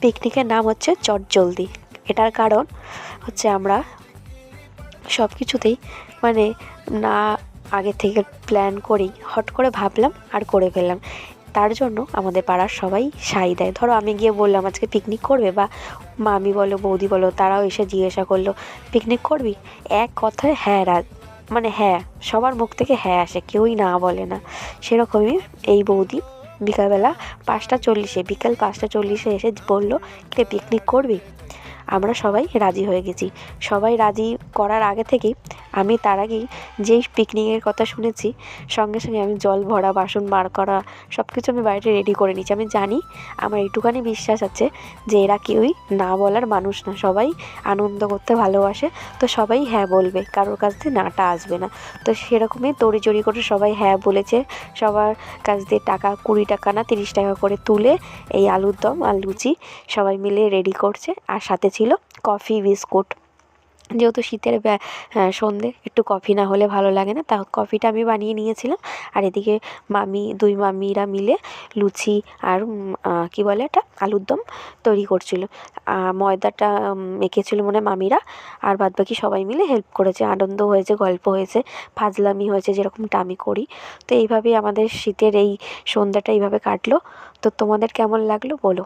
পিকনিকের নাম হচ্ছে চটজলদি। এটার কারণ হচ্ছে আমরা সব কিছুতেই মানে না আগে থেকে প্ল্যান করেই হট করে ভাবলাম আর করে ফেললাম। তার জন্য আমাদের পাড়ার সবাই সায় দেয়। ধরো আমি গিয়ে বললাম আজকে পিকনিক করবে, বা মামি বলো বৌদি বলো তারাও এসে জিজ্ঞাসা করলো পিকনিক করবি, এক কথায় হ্যাঁ মানে হ্যাঁ, সবার মুখ থেকে হ্যাঁ আসে, কেউই না বলে না। সেরকমই এই বৌদি বিকালবেলা 5টা 40-এ, বিকাল 5টা 40-এ এসে বললো কে পিকনিক করবি। আমরা সবাই রাজি হয়ে গেছি। সবাই রাজি করার আগে থেকেই আমি তার আগেই যেই পিকনিকের কথা শুনেছি, সঙ্গে সঙ্গে আমি জল ভরা বাসন বার করা সব কিছু আমি বাড়িতে রেডি করে নিয়েছি। আমি জানি, আমার এইটুখানি বিশ্বাস আছে যে এরা কেউই না বলার মানুষ না, সবাই আনন্দ করতে ভালোবাসে। তো সবাই হ্যাঁ বলবে, কারোর কাছ দিয়ে নাটা আসবে না। তো সেরকমই তড়িজড়ি করে সবাই হ্যাঁ বলেছে। সবার কাছ দিয়ে টাকা 20 টাকা না 30 টাকা করে তুলে এই আলুর দম আর লুচি সবাই মিলে রেডি করছে। আর সাথে ছিল কফি বিস্কুট। যেহেতু শীতের সন্ধে, একটু কফি না হলে ভালো লাগে না, তা কফিটা আমি বানিয়ে নিয়েছিলাম। আর এদিকে দুই মামিরা মিলে লুচি আর কী বলে এটা আলুর দম তৈরি করছিল। ময়দাটা মেখেছিল মনে হয় মামিরা, আর বাদবাকি সবাই মিলে হেল্প করেছে। আনন্দ হয়েছে, গল্প হয়েছে, ফাজলামি হয়েছে, যেরকমটা আমি করি। তো এইভাবেই আমাদের শীতের এই সন্ধ্যাটা এইভাবে কাটলো। তো তোমাদের কেমন লাগলো বলো।